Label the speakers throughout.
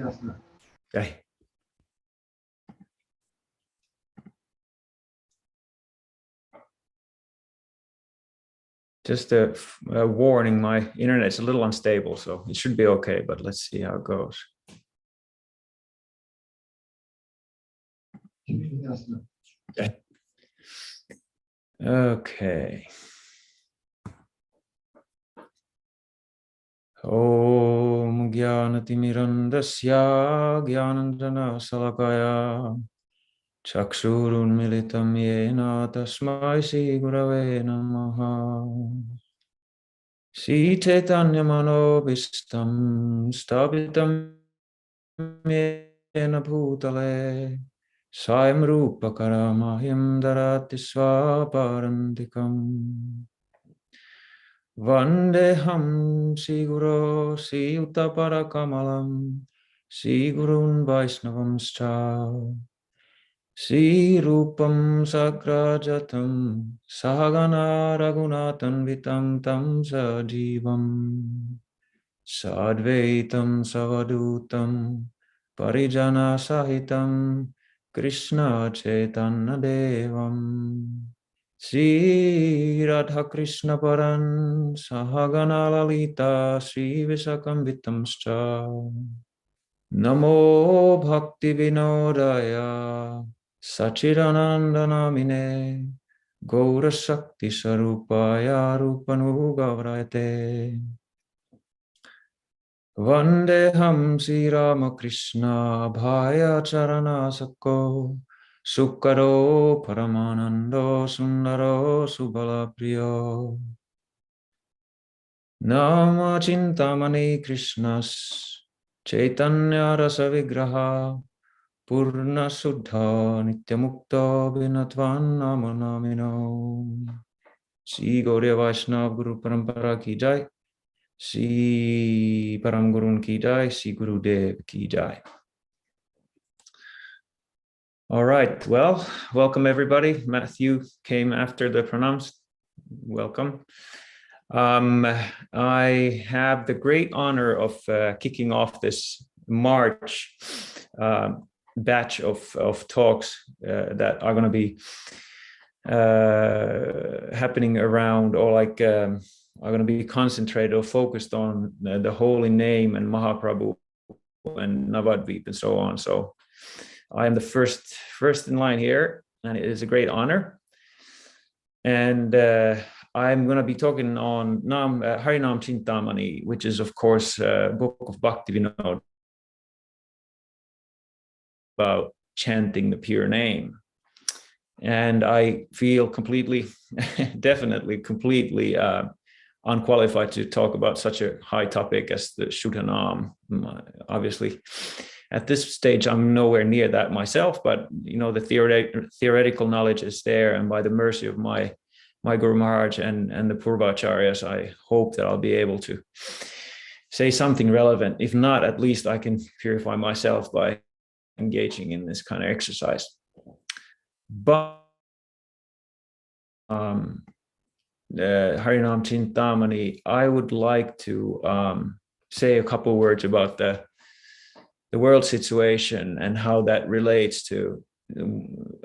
Speaker 1: Okay. Just a warning, my internet's a little unstable, so it should be okay, but let's see how it goes. Okay. Okay. Om Jnanatimirandasya Jnanandjana Salakaya Chakshurun Militam Yena Tasmai Shri Gurave Namaha Shri Chaitanya Manobishtam Stabitam Yena Bhutale Swayam Rupa Karamahim Darati Swaparantikam Vandeham Siguro Siyutapara Kamalam Sigurun Vaisnavamscha Sirupam Sagrajatam Sahagana Raghunathan Vitam Tam Sajivam Sadvaitam Savadutam Parijana Sahitam Krishna Chaitanya Devam Sri Radha Krishna Paran Sahagana Lalita Sri Visakam Vitamscha Namo Bhakti Vinodaya Sachidananda Namine Gaura Shakti Sarupaya Rupanugavrayate Vandeham Sri Ramakrishna Bhaya Charana Sakko Sukaro Paramanando Sundaro Subala Priyo Nama Cintamani Krishnas Chaitanya Rasa Vigraha Purna Suddha Nityamukta Vinatvan Nama Namino Shri Gauriya Vaishnava Guru Parampara Ki Jai Shri Param Gurun Ki Jai Shri Gurudev Ki Jai. All right, well, welcome everybody. Matthew came after the pronouns. Welcome. I have the great honor of kicking off this March batch of talks that are going to be happening around, or like are going to be concentrated or focused on the holy name and Mahaprabhu and Navadvip and so on. So I am the first in line here, and it is a great honor. And I'm going to be talking on Harinama Cintamani, which is, of course, a book of Bhakti Vinod about chanting the pure name. And I feel completely, definitely completely unqualified to talk about such a high topic as the Suddha Nama. Obviously, at this stage, I'm nowhere near that myself, but you know, the theoretical knowledge is there, and by the mercy of my Guru Maharaj and the Purvacharyas, I hope that I'll be able to say something relevant. If not, at least I can purify myself by engaging in this kind of exercise. But Harinam Cintamani, I would like to say a couple words about the world situation and how that relates to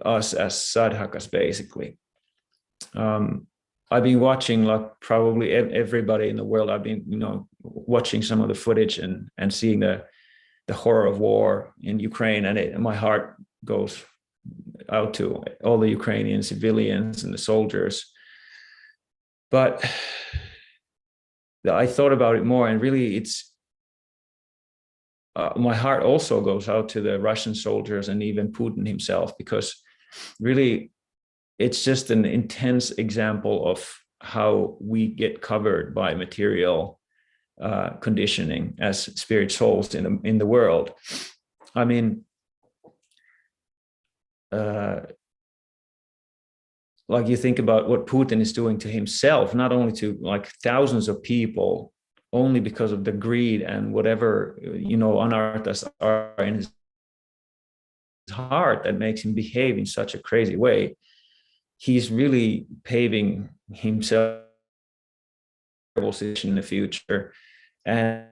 Speaker 1: us as sadhakas, basically. I've been watching, like probably everybody in the world. I've been, watching some of the footage and seeing the horror of war in Ukraine, and my heart goes out to all the Ukrainian civilians and the soldiers. But I thought about it more, and really, it's my heart also goes out to the Russian soldiers and even Putin himself, because really, it's just an intense example of how we get covered by material conditioning as spirit souls in the world. I mean, like you think about what Putin is doing to himself, not only to like thousands of people, only because of the greed and whatever anarthas are in his heart that makes him behave in such a crazy way. He's really paving himself in the future, and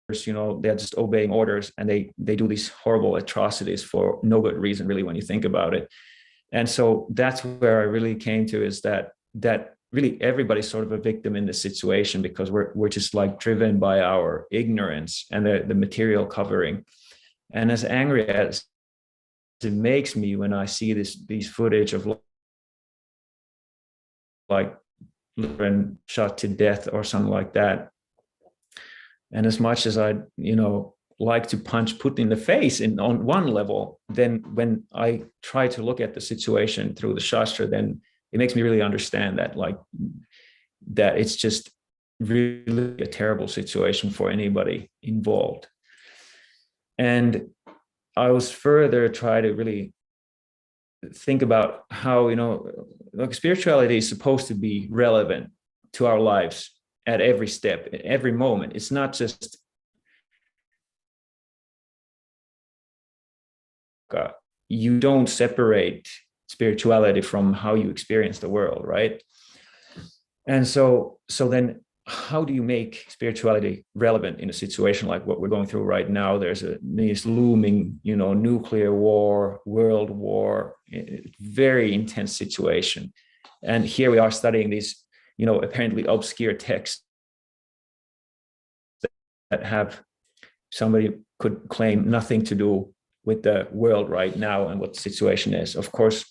Speaker 1: they're just obeying orders, and they do these horrible atrocities for no good reason, really, when you think about it. And so that's where I really came to, is that really everybody's sort of a victim in this situation, because we're just like driven by our ignorance and the material covering. And as angry as it makes me when I see these footage of like children shot to death or something like that, and as much as I like to punch Putin in the face on one level, then when I try to look at the situation through the Shastra, then it makes me really understand that it's just really a terrible situation for anybody involved. And I was further try to really think about how, like, spirituality is supposed to be relevant to our lives at every step, at every moment. It's not just you don't separate spirituality from how you experience the world, right? And so then how do you make spirituality relevant in a situation like what we're going through right now? There's this looming, nuclear war, world war, very intense situation. And here we are studying these, apparently obscure texts that have, somebody could claim, nothing to do with the world right now and what the situation is. Of course,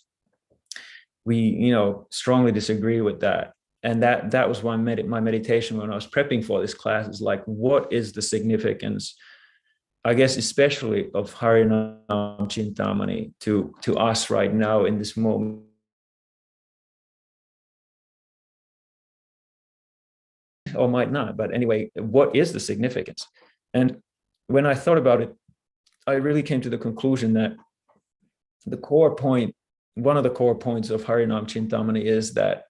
Speaker 1: we, strongly disagree with that. And that was my meditation when I was prepping for this class, is like, what is the significance, I guess, especially of Harinama Cintamani to us right now in this moment? Or might not, but anyway, what is the significance? And when I thought about it, I really came to the conclusion that one of the core points of Harinam Cintamani is that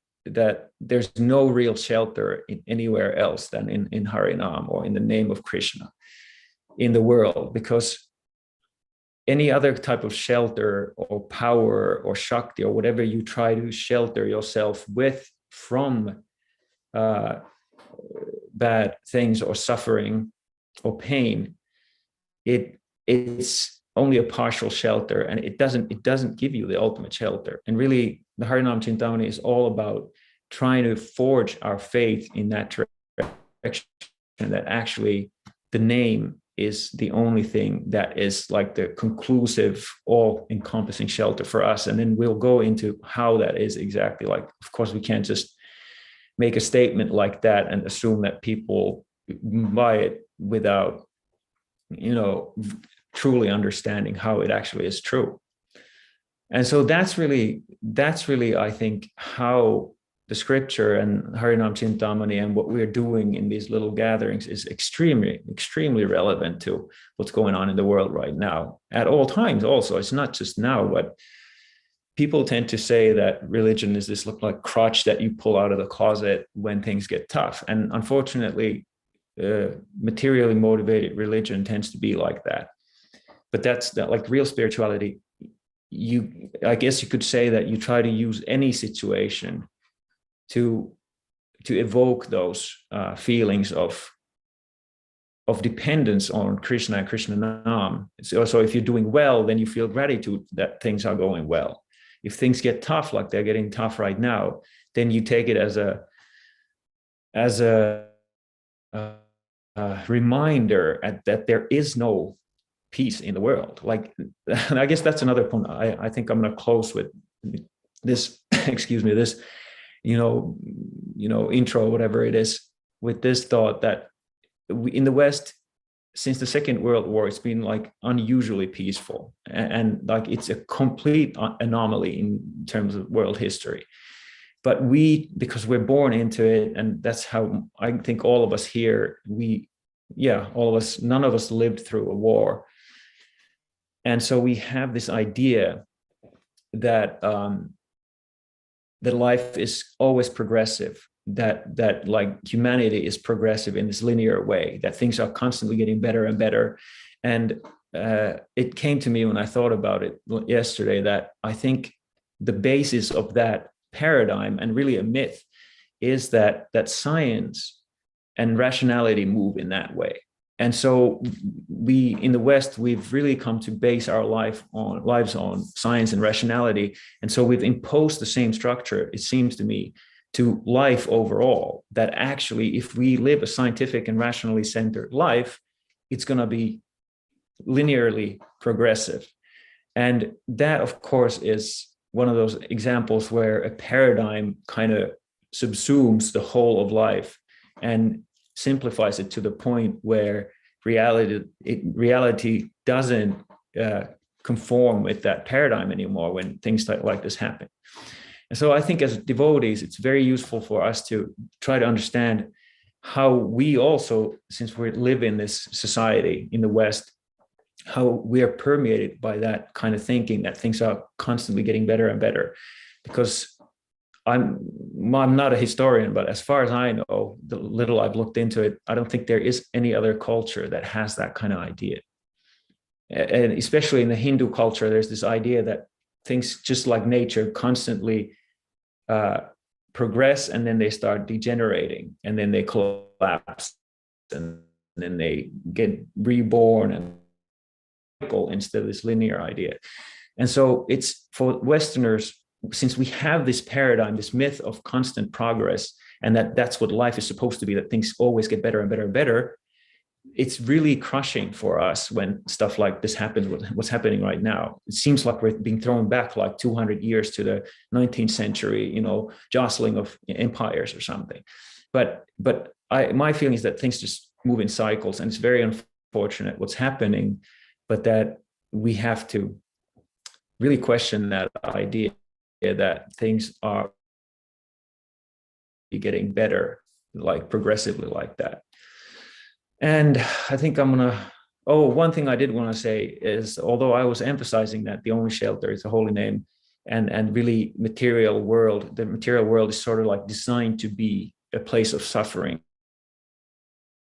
Speaker 1: there's no real shelter anywhere else than in Harinam, or in the name of Krishna, in the world, because any other type of shelter or power or Shakti or whatever you try to shelter yourself with from bad things or suffering or pain, it's only a partial shelter, and it doesn't give you the ultimate shelter. And really, the Harinam Cintamani is all about trying to forge our faith in that direction, that actually the name is the only thing that is like the conclusive, all-encompassing shelter for us. And then we'll go into how that is exactly. Like, of course, we can't just make a statement like that and assume that people buy it without, truly understanding how it actually is true. And so that's really, I think, how the scripture and Harinam Cintamani and what we're doing in these little gatherings is extremely, extremely relevant to what's going on in the world right now, at all times also. It's not just now, but people tend to say that religion is this like crutch that you pull out of the closet when things get tough. And unfortunately, materially motivated religion tends to be like that. But that's like real spirituality. I guess you could say that you try to use any situation to evoke those feelings of dependence on Krishna and Krishna Nam. So if you're doing well, then you feel gratitude that things are going well. If things get tough, like they're getting tough right now, then you take it as a reminder that there is no peace in the world. Like, and I guess that's another point. I think I'm going to close with this, excuse me, this, intro, whatever it is, with this thought that in the West, since the Second World War, it's been like unusually peaceful, and like it's a complete anomaly in terms of world history. But because we're born into it, and that's how I think all of us here, all of us, none of us lived through a war. And so we have this idea that that life is always progressive, that like humanity is progressive in this linear way, that things are constantly getting better and better. And it came to me when I thought about it yesterday that I think the basis of that paradigm, and really a myth, is that science and rationality move in that way. And so we in the West, we've really come to base our lives on science and rationality. And so we've imposed the same structure, it seems to me, to life overall, that actually, if we live a scientific and rationally centered life, it's going to be linearly progressive. And that, of course, is one of those examples where a paradigm kind of subsumes the whole of life and simplifies it to the point where reality doesn't conform with that paradigm anymore when things like this happen. And so I think as devotees, it's very useful for us to try to understand how we also, since we live in this society in the West, how we are permeated by that kind of thinking, that things are constantly getting better and better. Because I'm not a historian, but as far as I know, the little I've looked into it, I don't think there is any other culture that has that kind of idea. And especially in the Hindu culture, there's this idea that things, just like nature, constantly progress, and then they start degenerating, and then they collapse, and then they get reborn, and instead of this linear idea. And so it's for Westerners, since we have this paradigm, this myth of constant progress, and that's what life is supposed to be, that things always get better and better and better, it's really crushing for us when stuff like this happens, what's happening right now. It seems like we're being thrown back like 200 years to the 19th century, jostling of empires or something. But my feeling is that things just move in cycles, and it's very unfortunate what's happening, but that we have to really question that idea that things are getting better, like progressively like that. And I think one thing I did want to say is, although I was emphasizing that the only shelter is a holy name, and really the material world is sort of like designed to be a place of suffering,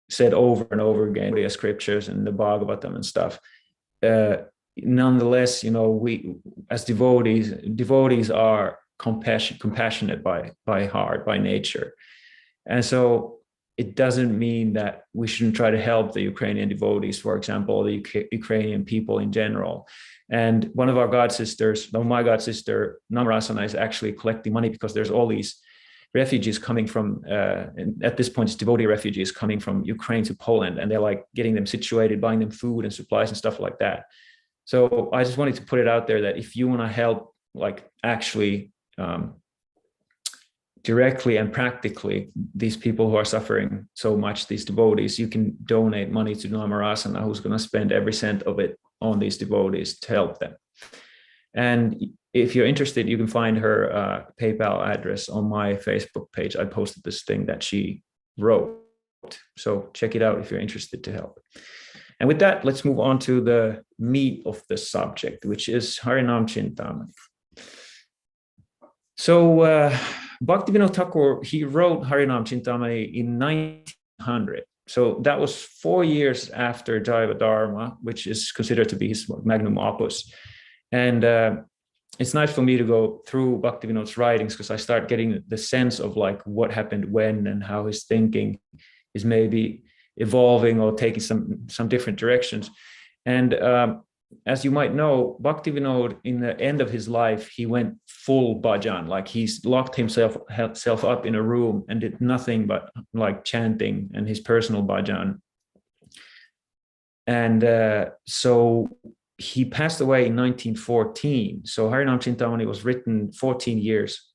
Speaker 1: said over and over again via scriptures and the Bhagavatam and stuff. Nonetheless, we as devotees are compassionate by heart, by nature. And so it doesn't mean that we shouldn't try to help the Ukrainian devotees, for example, or the Ukrainian people in general. And one of our my god sister, Namarasana, is actually collecting money because there's all these refugees coming from, at this point, it's devotee refugees coming from Ukraine to Poland, and they're like getting them situated, buying them food and supplies and stuff like that. So I just wanted to put it out there that if you want to help, like actually directly and practically these people who are suffering so much, these devotees, you can donate money to Namarasana, who's going to spend every cent of it on these devotees to help them. And if you're interested, you can find her PayPal address on my Facebook page. I posted this thing that she wrote. So check it out if you're interested to help. And with that, let's move on to the meat of the subject, which is Harinama Cintamani. So Bhaktivinoda Thakur, he wrote Harinama Cintamani in 1900. So that was 4 years after Jiva Dharma, which is considered to be his magnum opus. And it's nice for me to go through Bhaktivinoda's writings, because I start getting the sense of like what happened when, and how his thinking is maybe evolving or taking some different directions. And as you might know, Bhaktivinoda, in the end of his life, he went full bhajan, like he's locked himself up in a room and did nothing but like chanting and his personal bhajan. And so he passed away in 1914. So Harinama Cintamani was written 14 years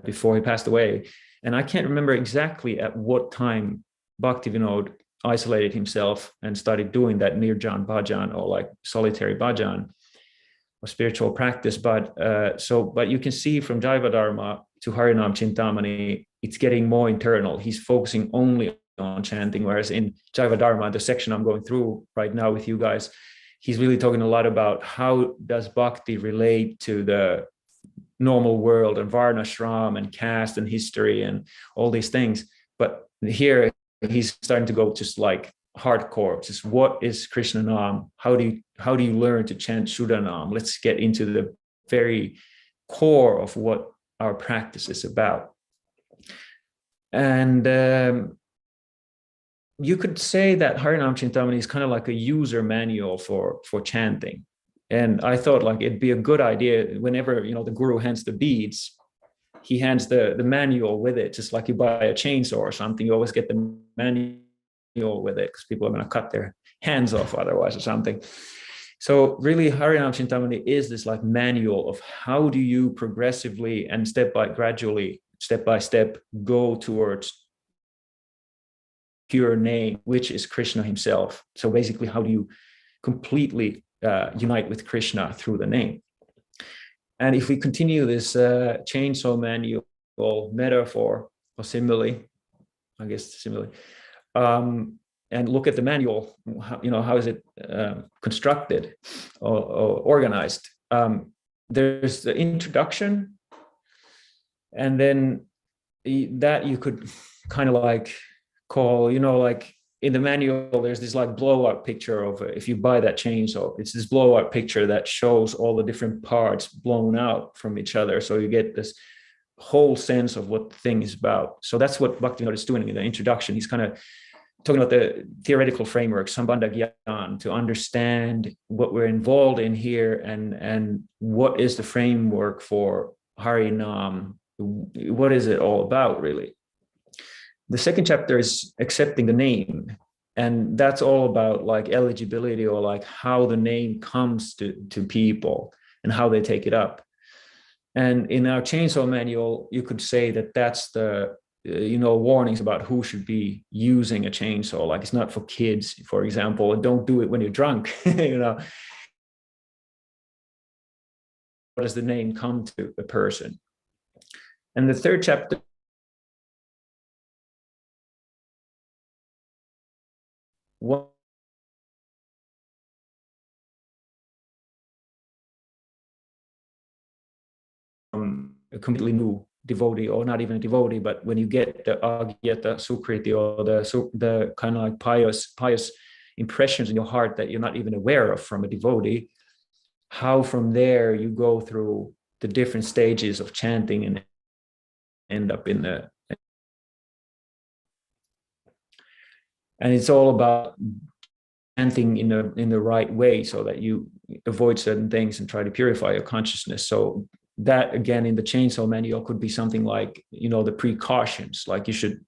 Speaker 1: before he passed away. And I can't remember exactly at what time Bhaktivinoda isolated himself and started doing that nirjan bhajan, or like solitary bhajan or spiritual practice. But you can see from Jiva Dharma to Harinama Cintamani, it's getting more internal. He's focusing only on chanting, whereas in Jiva Dharma, the section I'm going through right now with you guys, he's really talking a lot about how does bhakti relate to the normal world and varna, shram, and caste and history and all these things. But here he's starting to go just like hardcore. Just what is Krishna Nam? How do you learn to chant Suddha Nam? Let's get into the very core of what our practice is about. And you could say that Harinama Cintamani is kind of like a user manual for chanting. And I thought like it'd be a good idea whenever, the guru hands the beads, he hands the manual with it, just like you buy a chainsaw or something, you always get the manual with it because people are going to cut their hands off otherwise or something. So really Harinama Cintamani is this like manual of how do you progressively and step by step go towards pure name, which is Krishna himself. So basically, how do you completely unite with Krishna through the name? And if we continue this chainsaw manual metaphor or simile, I guess simile, and look at the manual, how is it constructed or organized? There's the introduction, and then that you could kind of like call, like in the manual, there's this like blow-up picture of if you buy that chainsaw, it's this blow-up picture that shows all the different parts blown out from each other. So you get this whole sense of what the thing is about. So that's what Bhaktivinoda is doing in the introduction. He's kind of talking about the theoretical framework, Sambandha Gyan, to understand what we're involved in here and what is the framework for Harinam. What is it all about, really? The second chapter is accepting the name. And that's all about like eligibility or like how the name comes to people and how they take it up. And in our chainsaw manual, you could say that that's the, warnings about who should be using a chainsaw. Like it's not for kids, for example, and don't do it when you're drunk, What does the name come to a person? And the third chapter what a completely new devotee, or not even a devotee, but when you get the agyata sukriti, or the kind of like pious impressions in your heart that you're not even aware of from a devotee, how from there you go through the different stages of chanting and end up in the, and it's all about chanting in the right way so that you avoid certain things and try to purify your consciousness. So that again in the chainsaw manual could be something like, the precautions, like you should,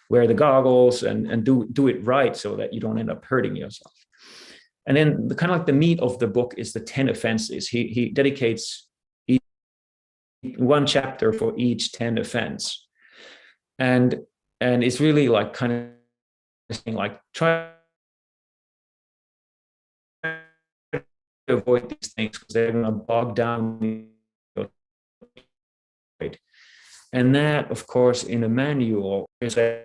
Speaker 1: wear the goggles and do it right so that you don't end up hurting yourself. And then the kind of like the meat of the book is the 10 offenses. He dedicates one chapter for each 10 offense. And it's really like kind of saying like try to avoid these things because they're going to bog down. And that, of course, in a manual is a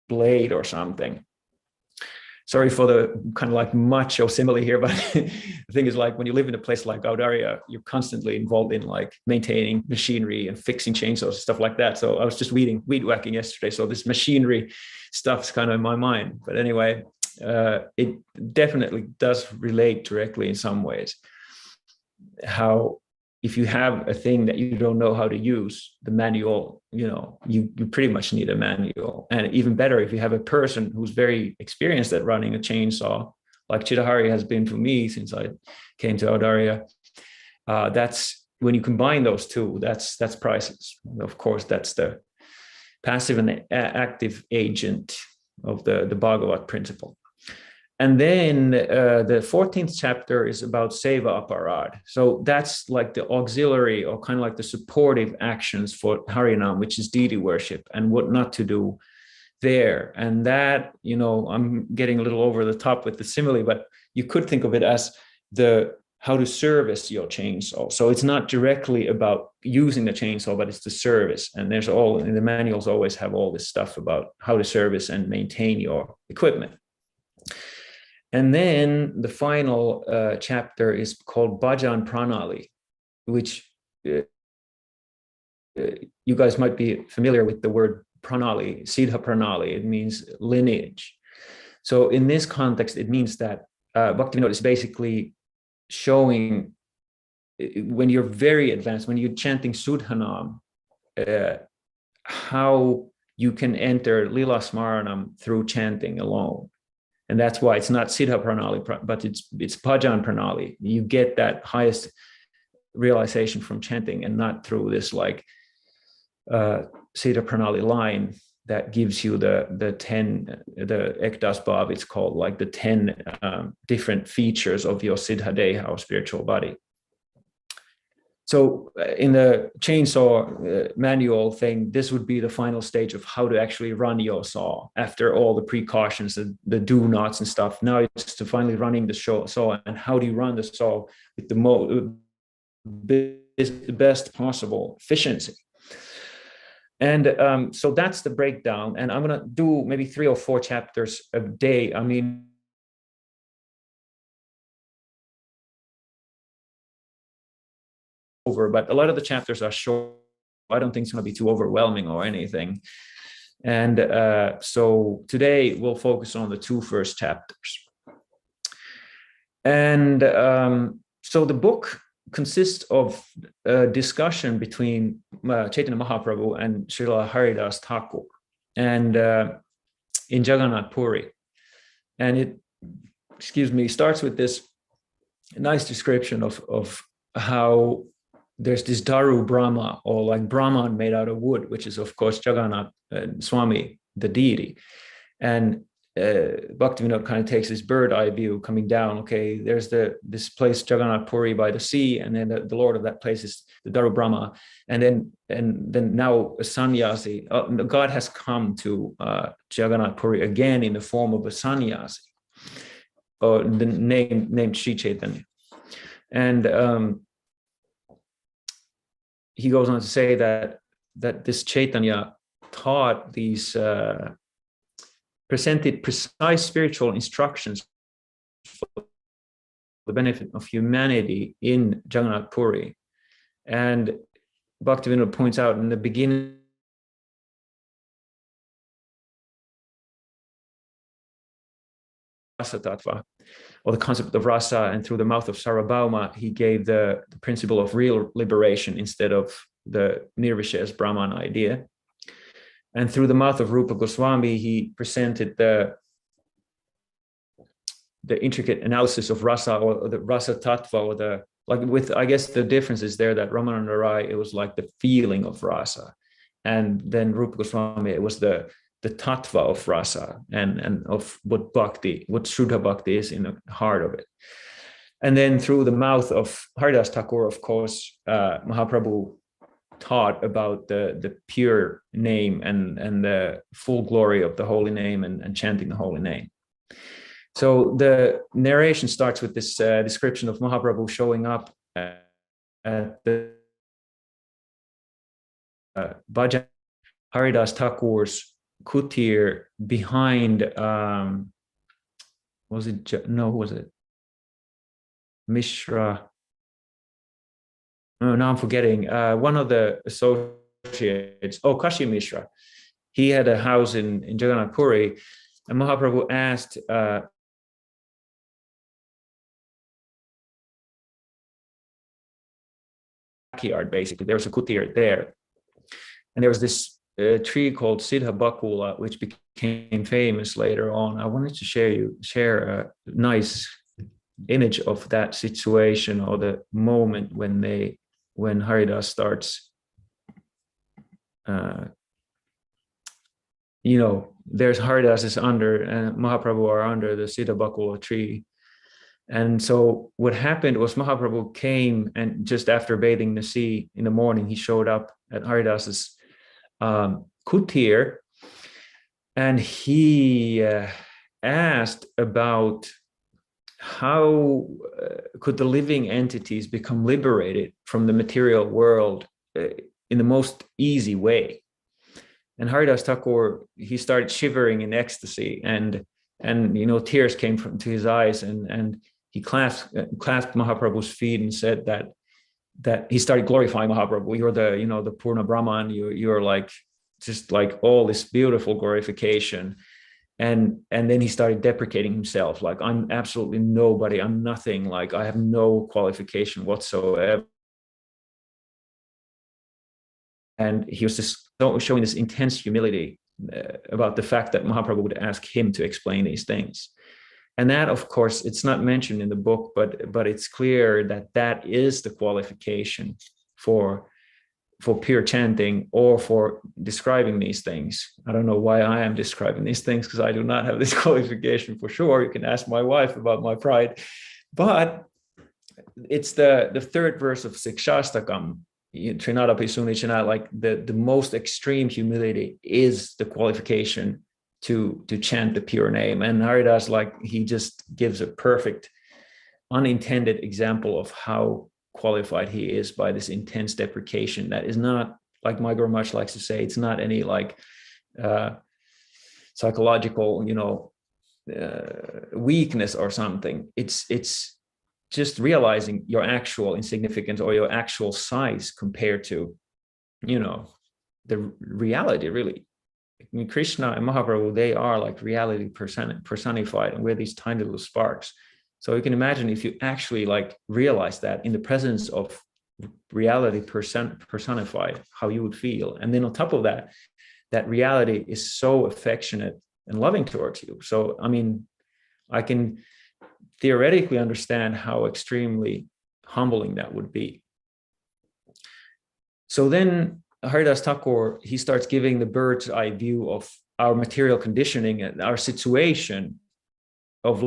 Speaker 1: blade or something. Sorry for the kind of like macho simile here, but the thing is like when you live in a place like Audaria, you're constantly involved in like maintaining machinery and fixing chainsaws, stuff like that. So I was just weed whacking yesterday. So this machinery stuff's kind of in my mind. But anyway, it definitely does relate directly in some ways. How if you have a thing that you don't know how to use, the manual, you pretty much need a manual. And even better, if you have a person who's very experienced at running a chainsaw, like Chidahari has been for me since I came to Audaria, that's when you combine those two, that's priceless. Of course, that's the passive and active agent of the Bhagavat principle. And then the 14th chapter is about Seva Aparad. So that's like the auxiliary or kind of like the supportive actions for Harinam, which is deity worship, and what not to do there. And that, I'm getting a little over the top with the simile, but you could think of it as the how to service your chainsaw. So it's not directly about using the chainsaw, but it's the service. And there's in the manuals always have all this stuff about how to service and maintain your equipment. And then the final chapter is called Bhajan Pranali, which you guys might be familiar with the word Pranali, Siddha Pranali. It means lineage. So in this context, it means that Bhaktivinoda is basically showing when you're very advanced, when you're chanting Suddha Nama, how you can enter Lila Smaranam through chanting alone. And that's why it's not Siddha Pranali, but it's Bhajan Pranali. You get that highest realization from chanting, and not through this like Siddha Pranali line that gives you the 10, the Ekdas Bhav, it's called, like the 10 different features of your Siddha Deha, or spiritual body. So in the chainsaw manual thing, this would be the final stage of how to actually run your saw after all the precautions, the do nots and stuff. Now it's to finally running the saw, and how do you run the saw with the best possible efficiency. And so that's the breakdown. And I'm going to do maybe 3 or 4 chapters a day. I mean, but a lot of the chapters are short. I don't think it's going to be too overwhelming or anything. And so today we'll focus on the 2 first chapters. And so the book consists of a discussion between Chaitanya Mahaprabhu and Srila Haridas Thakur, and in Jagannath Puri. And it, starts with this nice description of how there's this Daru Brahma, or like Brahman made out of wood, which is of course Jagannath Swami, the deity. And Bhaktivinoda kind of takes this bird eye view coming down. Okay, there's this place Jagannath Puri by the sea, and then the lord of that place is the Daru Brahma. And then now a sannyasi, God has come to Jagannath Puri again in the form of a sannyasi, or the named Sri Chaitanya. And he goes on to say that this Chaitanya taught these presented precise spiritual instructions for the benefit of humanity in Jagannath Puri. And Bhaktivinoda points out in the beginning rasa tattva, or the concept of rasa, and through the mouth of Sarvabhauma, he gave the principle of real liberation instead of the Nirvishesh Brahman idea. And through the mouth of Rupa Goswami, he presented the intricate analysis of rasa, or the rasa tattva, or the, like, with, I guess the difference is there that Ramananda Rai, it was like the feeling of rasa, and then Rupa Goswami, it was the tattva of rasa, and of what bhakti, what Shuddha Bhakti is in the heart of it. And then through the mouth of Haridas Thakur, of course, Mahaprabhu taught about the pure name and the full glory of the holy name, and chanting the holy name. So the narration starts with this description of Mahaprabhu showing up at the Bhajan Haridas Thakur's kutir behind, was it Mishra? No, now I'm forgetting. One of the associates, Kashi Mishra, he had a house in Jagannath Puri, and Mahaprabhu asked backyard, basically. There was a kutir there. And there was this tree called Siddha Bakula, which became famous later on. I wanted to share a nice image of that situation, or the moment when Haridas starts, there's Haridas is under, and Mahaprabhu are under the Siddha Bakula tree. And so what happened was Mahaprabhu came, and just after bathing the sea in the morning, he showed up at Haridas's kutir, and he asked about how could the living entities become liberated from the material world in the most easy way. And Haridas Thakur, he started shivering in ecstasy, and tears came to his eyes, and he clasped Mahaprabhu's feet and said that he started glorifying Mahaprabhu. You're the Purna Brahman. You're like just like all this beautiful glorification. And then he started deprecating himself, like, I'm absolutely nobody, I'm nothing, like I have no qualification whatsoever. And he was just showing this intense humility about the fact that Mahaprabhu would ask him to explain these things. And that, of course, it's not mentioned in the book, but it's clear that that is the qualification for pure chanting or for describing these things. I don't know why I am describing these things, because I do not have this qualification for sure. You can ask my wife about my pride. But it's the third verse of Sikshastakam, Trinadapi Sunichana, like the most extreme humility is the qualification to chant the pure name. And Haridas, like, he just gives a perfect unintended example of how qualified he is by this intense deprecation that is not, like my Guru Maharaj likes to say, it's not any like psychological, weakness or something. It's just realizing your actual insignificance or your actual size compared to, the reality, really. I mean, Krishna and Mahaprabhu, they are like reality personified, and we're these tiny little sparks. So you can imagine if you actually like realize that in the presence of reality personified, how you would feel. And then on top of that, that reality is so affectionate and loving towards you. So, I mean, I can theoretically understand how extremely humbling that would be. So then Haridas Thakur, he starts giving the bird's eye view of our material conditioning and our situation of,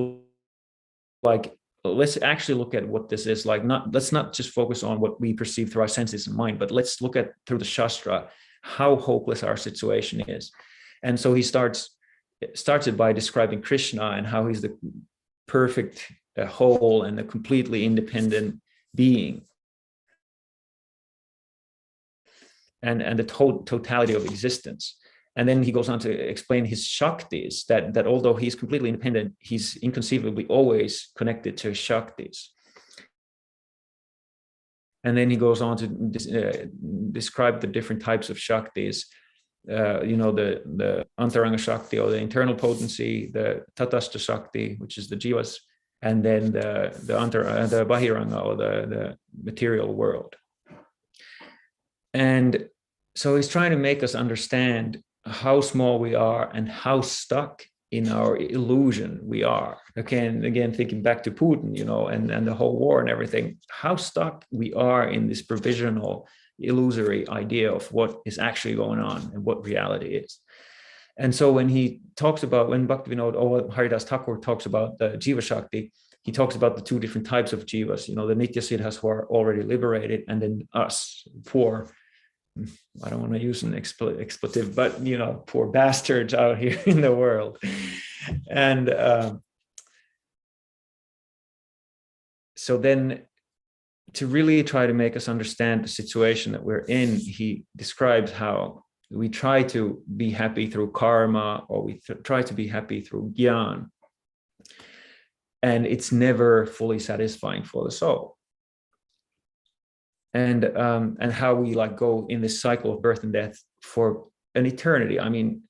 Speaker 1: like, let's actually look at what this is like. Let's not just focus on what we perceive through our senses and mind, but let's look at through the Shastra how hopeless our situation is. And so he starts it by describing Krishna and how he's the perfect whole and a completely independent being, and the totality of existence. And then he goes on to explain his Shaktis, that although he's completely independent, he's inconceivably always connected to his Shaktis. And then he goes on to describe the different types of Shaktis, the Antaranga Shakti, or the internal potency, the Tatastha Shakti, which is the Jivas, and then the Bahiranga, or the material world. And so he's trying to make us understand how small we are and how stuck in our illusion we are. Again, thinking back to Putin, and the whole war and everything, how stuck we are in this provisional, illusory idea of what is actually going on and what reality is. And so when Bhaktivinoda or Haridas Thakur talks about the Jiva Shakti, he talks about the two different types of Jivas, the Nitya Siddhas who are already liberated, and then us, poor, I don't want to use an expletive, but poor bastards out here in the world. And so then, to really try to make us understand the situation that we're in, he describes how we try to be happy through karma, or we try to be happy through gyan, and it's never fully satisfying for the soul. And how we go in this cycle of birth and death for an eternity. I mean,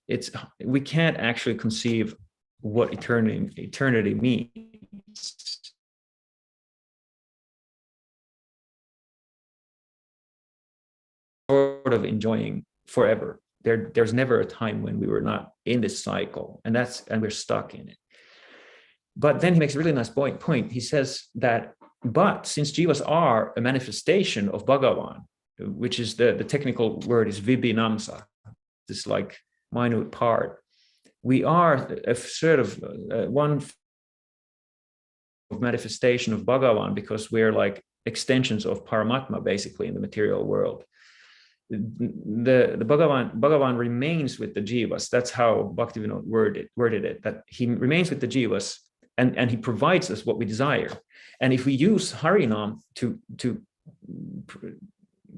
Speaker 1: we can't actually conceive what eternity means. Sort of enjoying forever. There's never a time when we were not in this cycle, and we're stuck in it. But then he makes a really nice point. He says that, but since Jivas are a manifestation of Bhagavan, which is the technical word is vibhinamsa, this like minute part, we are a sort of one manifestation of Bhagavan, because we're like extensions of Paramatma, basically, in the material world. The Bhagavan remains with the Jivas. That's how Bhaktivinoda worded it, that he remains with the Jivas, and he provides us what we desire. And if we use Harinam to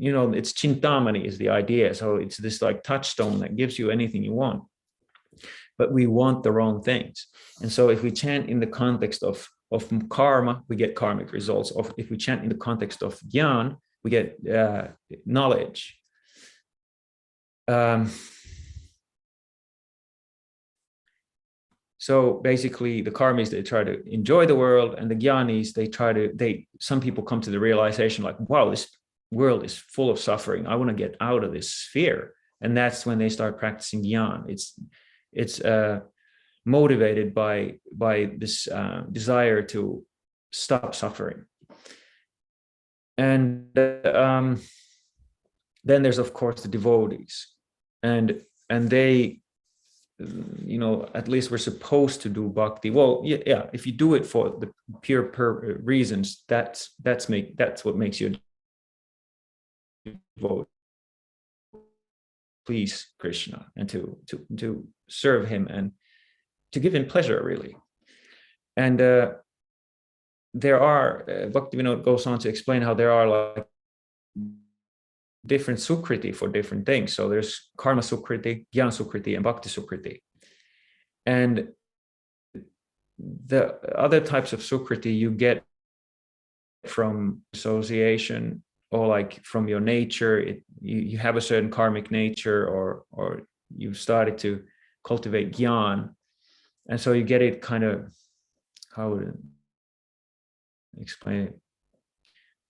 Speaker 1: it's Cintamani is the idea. So it's this like touchstone that gives you anything you want, but we want the wrong things. And so if we chant in the context of karma, we get karmic results. If we chant in the context of gyan, we get knowledge. So basically the karmis, they try to enjoy the world, and the jnanis, some people come to the realization like, wow, this world is full of suffering. I want to get out of this sphere. And that's when they start practicing jnana. It's motivated by this desire to stop suffering. And then there's of course the devotees, and they, at least we're supposed to do bhakti. Well, yeah, if you do it for the pure reasons, that's what makes you a devotee. Please Krishna, and to serve him and to give him pleasure, really. And there are Bhaktivinoda goes on to explain how there are like different sukriti for different things. So there's karma sukriti, jnana sukriti, and bhakti sukriti. And the other types of sukriti you get from association, or like from your nature. You have a certain karmic nature, or you've started to cultivate jnana, and so you get it kind of, how would I explain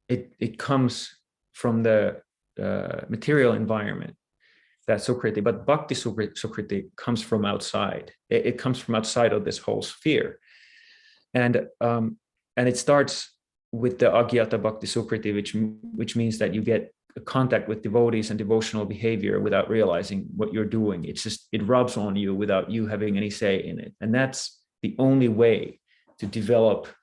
Speaker 1: it? It comes from the material environment, that sukriti. But bhakti sukriti comes from outside. It comes from outside of this whole sphere, and it starts with the agyata bhakti sukriti, which means that you get contact with devotees and devotional behavior without realizing what you're doing. It rubs on you without you having any say in it, and that's the only way to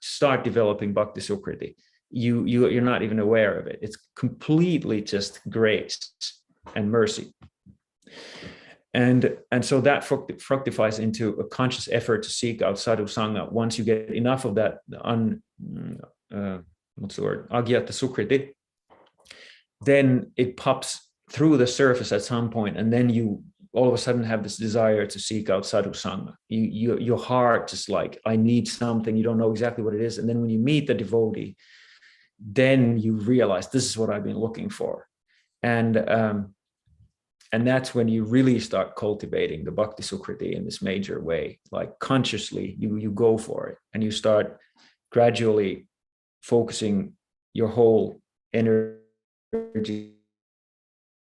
Speaker 1: start developing bhakti sukriti. You're not even aware of it. It's completely just grace and mercy. And so that fructifies into a conscious effort to seek out sadhu sangha. Once you get enough of that agyata sukriti, then it pops through the surface at some point, and then you all of a sudden have this desire to seek out sadhu sangha. Your heart just like, I need something. You don't know exactly what it is, and then when you meet the devotee, then you realize this is what I've been looking for, and that's when you really start cultivating the bhakti sukriti in this major way. Like consciously, you go for it, and you start gradually focusing your whole energy,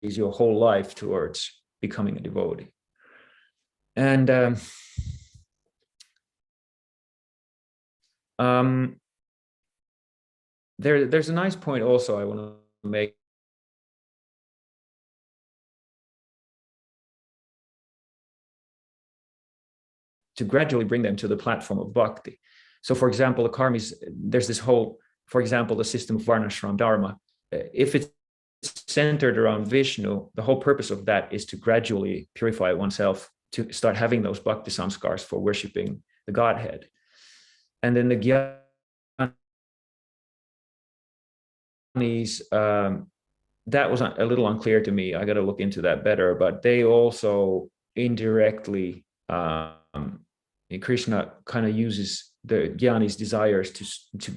Speaker 1: your whole life towards becoming a devotee. And there's a nice point also I want to make. To gradually bring them to the platform of bhakti. So for example, the karmis, there's this whole, for example, the system of varnashram dharma. If it's centered around Vishnu, the whole purpose of that is to gradually purify oneself, to start having those bhakti samskars for worshipping the Godhead. And then the jnanis, that was a little unclear to me. I got to look into that better, but they also indirectly, Krishna kind of uses the jnanis' desires to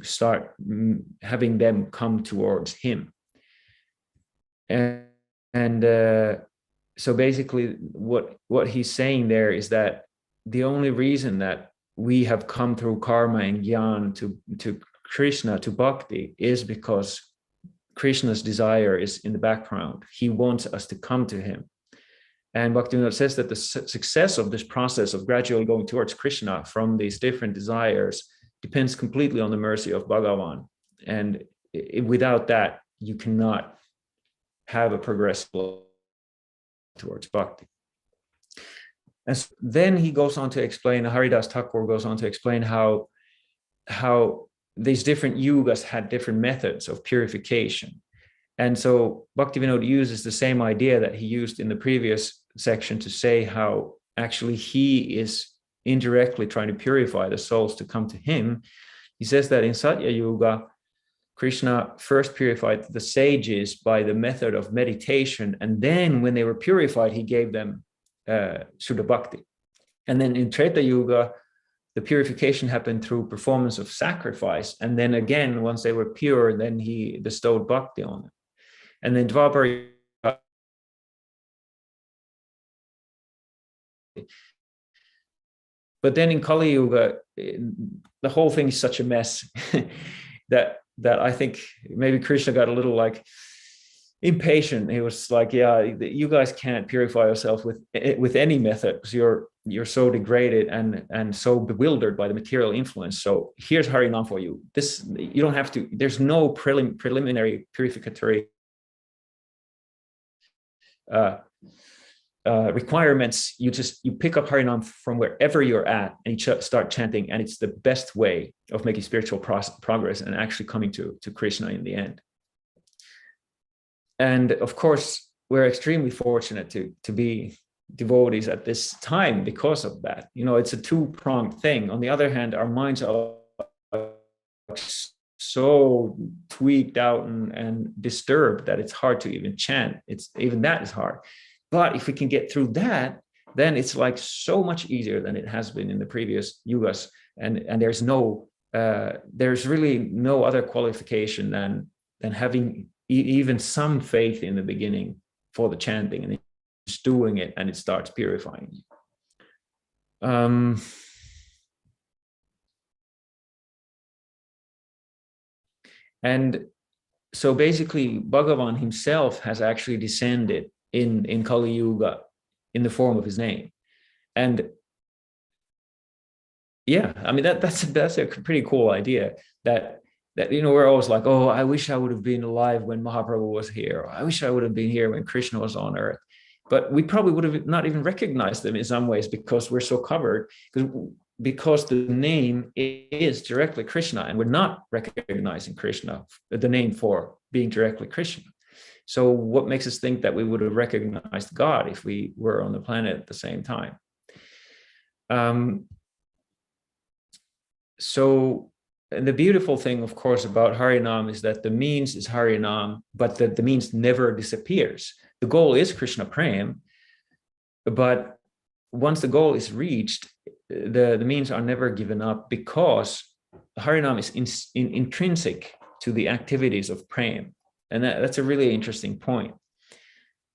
Speaker 1: start having them come towards him. And so basically what he's saying there is that the only reason that we have come through karma and jnana to Krishna, to bhakti, is because Krishna's desire is in the background. He wants us to come to him. And Bhaktivinoda says that the success of this process of gradually going towards Krishna from these different desires depends completely on the mercy of Bhagavan. And without that, you cannot have a progress towards bhakti. And so then he goes on to explain, Haridas Thakur goes on to explain how these different yugas had different methods of purification. And so Bhaktivinoda uses the same idea that he used in the previous section to say how actually he is indirectly trying to purify the souls to come to him. He says that in Satya Yuga, Krishna first purified the sages by the method of meditation, and then when they were purified, he gave them Suddha Bhakti. And then in Treta Yuga, the purification happened through performance of sacrifice, and then again, once they were pure, then he bestowed Bhakti on them. And then Dvapara, But then in Kali Yuga, the whole thing is such a mess that I think maybe Krishna got a little like impatient. He was like, yeah, you guys can't purify yourself with any method because you're so degraded and so bewildered by the material influence. So here's Harinam for you. This, you don't have to, there's no preliminary purificatory requirements. You pick up Harinam from wherever you're at and you start chanting, and it's the best way of making spiritual progress and actually coming to Krishna in the end. And of course, we're extremely fortunate to be devotees at this time because of that. You know, it's a two-pronged thing. On the other hand, our minds are so tweaked out and disturbed that it's hard to even chant. Even that is hard. But if we can get through that, then it's like so much easier than it has been in the previous yugas. And there's really no other qualification than having even some faith in the beginning for the chanting, and just doing it, and it starts purifying you. And so basically, Bhagavan himself has actually descended in Kali Yuga in the form of his name. And yeah, I mean, that's a pretty cool idea that you know, we're always like, oh, I wish I would have been alive when Mahaprabhu was here. Or, I wish I would have been here when Krishna was on earth. But we probably would have not even recognized them in some ways because we're so covered, because the name is directly Krishna, and we're not recognizing Krishna, the name for being directly Krishna. So what makes us think that we would have recognized God if we were on the planet at the same time? So the beautiful thing, of course, about Harinam is that the means is Harinam, but that the means never disappears. The goal is Krishna Prem, but once the goal is reached, the means are never given up, because Harinam is intrinsic to the activities of Prem. And that's a really interesting point,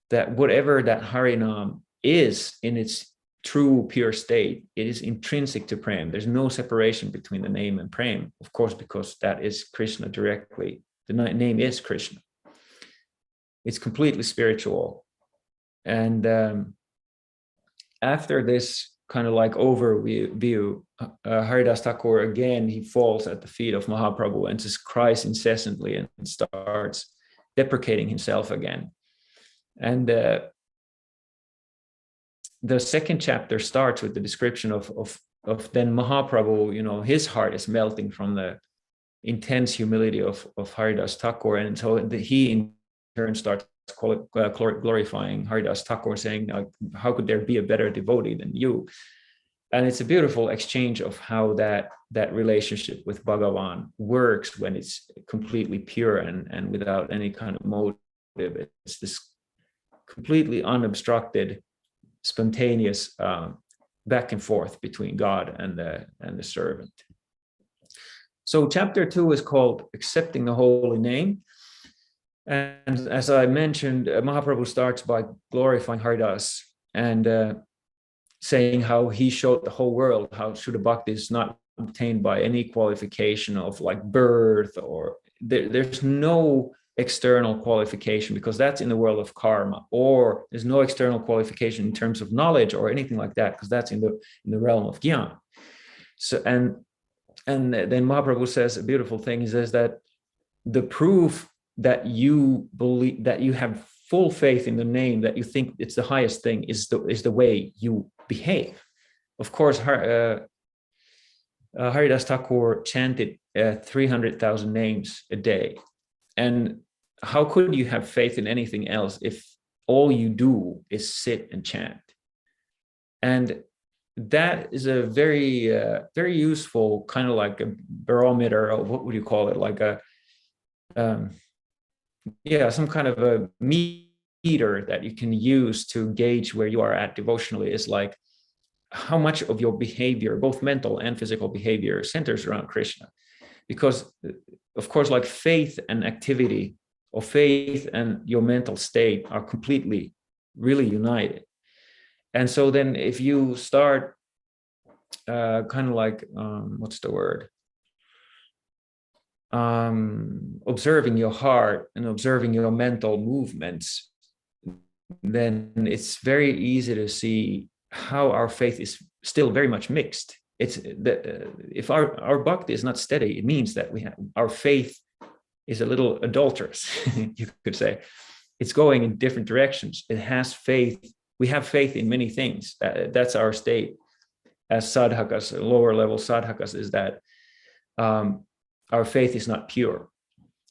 Speaker 1: that whatever that Harinam is in its true pure state, it is intrinsic to Prem. There's no separation between the name and Prem, of course, because that is Krishna directly. The name is Krishna. It's completely spiritual. And after this kind of like overview, Haridas Thakur, again, he falls at the feet of Mahaprabhu and just cries incessantly and starts deprecating himself again. And the second chapter starts with the description of then Mahaprabhu, you know, his heart is melting from the intense humility of Haridas Thakur. And so he in turn starts glorifying Haridas Thakur, saying, how could there be a better devotee than you? And it's a beautiful exchange of how that relationship with Bhagavan works when it's completely pure and without any kind of motive. It's this completely unobstructed, spontaneous back and forth between God and the servant. So chapter 2 is called Accepting the Holy Name. And as I mentioned, Mahaprabhu starts by glorifying Haridas and saying how he showed the whole world how Shuddha Bhakti is not obtained by any qualification of like birth, or there's no external qualification, because that's in the world of karma, or there's no external qualification in terms of knowledge or anything like that, because that's in the realm of jnana. So and then Mahaprabhu says a beautiful thing. He says that the proof that you believe, that you have full faith in the name, that you think it's the highest thing, is the way you behave. Of course, Haridas Thakur chanted 300,000 names a day. And how could you have faith in anything else if all you do is sit and chant? And that is a very, very useful kind of like a barometer, or what would you call it? Like some kind of a meter that you can use to gauge where you are at devotionally, is like how much of your behavior, both mental and physical behavior, centers around Krishna. Because of course, like faith and activity, or faith and your mental state, are completely really united. And so then if you start kind of like, what's the word? Observing your heart and observing your mental movements, then it's very easy to see how our faith is still very much mixed. It's that if our bhakti is not steady, it means that our faith is a little adulterous, you could say. It's going in different directions. It has faith. We have faith in many things. That's our state as sadhakas, lower level sadhakas, is that our faith is not pure.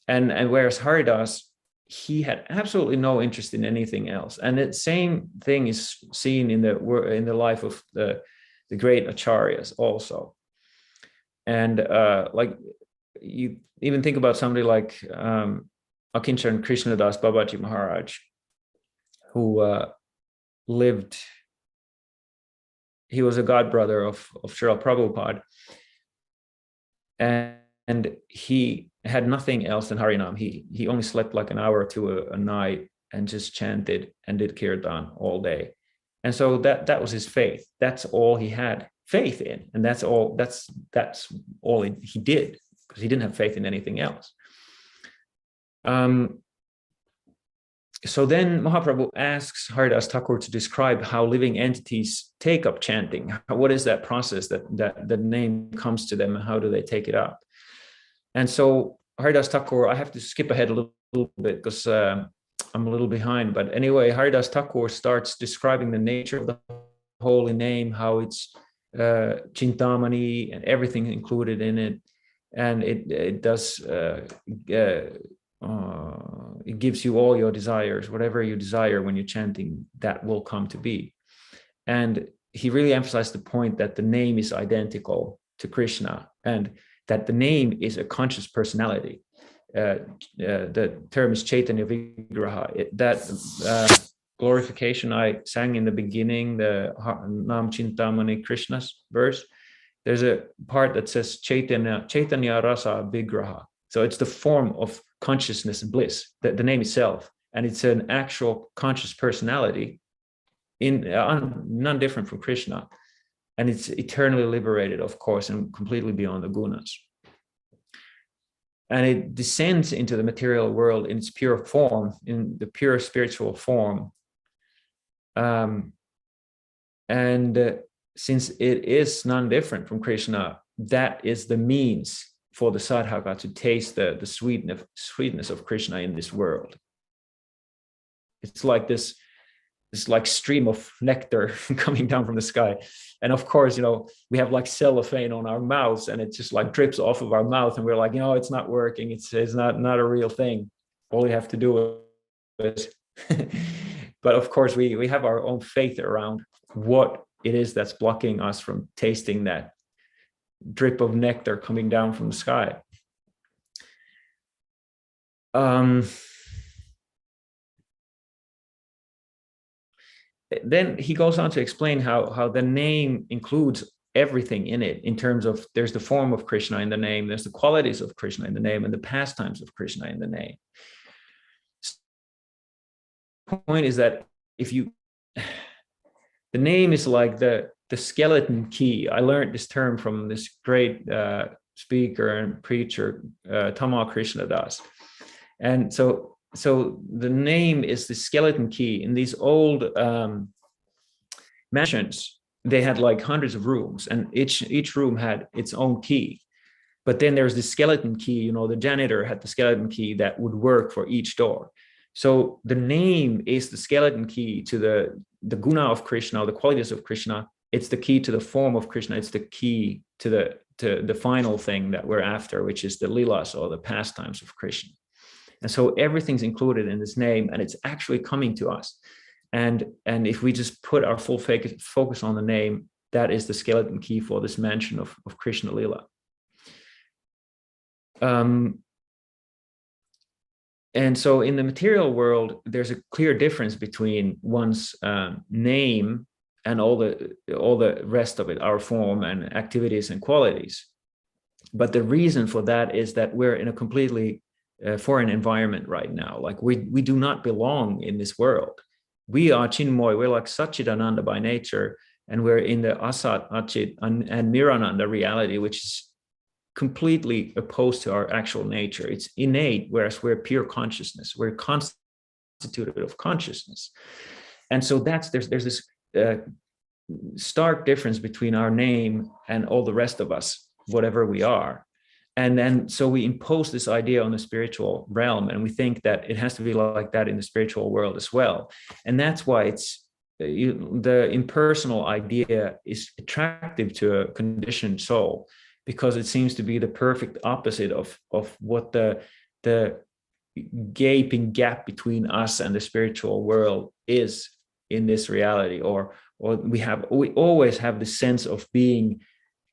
Speaker 1: And whereas Haridas, he had absolutely no interest in anything else. And the same thing is seen in the life of the great acharyas also. And like you even think about somebody like Akinchan Krishnadas Babaji Maharaj, who lived, he was a godbrother of Srila Prabhupada, and he had nothing else than Harinam. He only slept like an hour or two a night and just chanted and did kirtan all day. And so that was his faith. That's all he had faith in, and that's all he did, because he didn't have faith in anything else. So then Mahaprabhu asks Haridas Thakur to describe how living entities take up chanting. What is that process that the name comes to them, and how do they take it up? And so Haridas Thakur, I have to skip ahead a little bit because I'm a little behind. But anyway, Haridas Thakur starts describing the nature of the holy name, how it's Cintamani and everything included in it. And it does, it gives you all your desires, whatever you desire when you're chanting, that will come to be. And he really emphasized the point that the name is identical to Krishna, and that the name is a conscious personality. The term is Chaitanya Vigraha. That glorification I sang in the beginning, the Nam Cintamani Krishna's verse, there's a part that says Chaitanya Rasa Vigraha. So it's the form of consciousness and bliss, the name itself. And it's an actual conscious personality, none different from Krishna. And it's eternally liberated, of course, and completely beyond the gunas. And it descends into the material world in its pure form, in the pure spiritual form. Since it is none different from Krishna, that is the means for the sadhaka to taste the sweetness of Krishna in this world. It's like this like stream of nectar coming down from the sky. And of course, we have like cellophane on our mouths, and it just like drips off of our mouth, and we're like, it's not working. It's not a real thing. All we have to do is, but of course we have our own faith around what it is that's blocking us from tasting that drip of nectar coming down from the sky. Then he goes on to explain how the name includes everything in it, in terms of there's the form of Krishna in the name, there's the qualities of Krishna in the name, and the pastimes of Krishna in the name. The point is that the name is like the skeleton key. I learned this term from this great speaker and preacher, Tamal Krishnadas. And so the name is the skeleton key. In these old mansions, they had like hundreds of rooms, and each room had its own key. But then there's the skeleton key, the janitor had the skeleton key that would work for each door. So the name is the skeleton key to the guna of Krishna, the qualities of Krishna. It's the key to the form of Krishna. It's the key to the final thing that we're after, which is the lilas, or the pastimes of Krishna. And so everything's included in this name, and it's actually coming to us. And if we just put our full focus on the name, that is the skeleton key for this mansion of Krishna Lila. And so in the material world, there's a clear difference between one's name and all the rest of it, our form and activities and qualities. But the reason for that is that we're in a completely foreign environment right now. Like we do not belong in this world. We are Chinmoy, we're like Satchidananda by nature, and we're in the Asat, Achit, and Nirananda reality, which is completely opposed to our actual nature. It's innate, whereas we're pure consciousness. We're constituted of consciousness. And so there's this stark difference between our name and all the rest of us, whatever we are. And then so we impose this idea on the spiritual realm, and we think that it has to be like that in the spiritual world as well. And that's why it's the impersonal idea is attractive to a conditioned soul, because it seems to be the perfect opposite of what the gaping gap between us and the spiritual world is in this reality. Or we always have the sense of being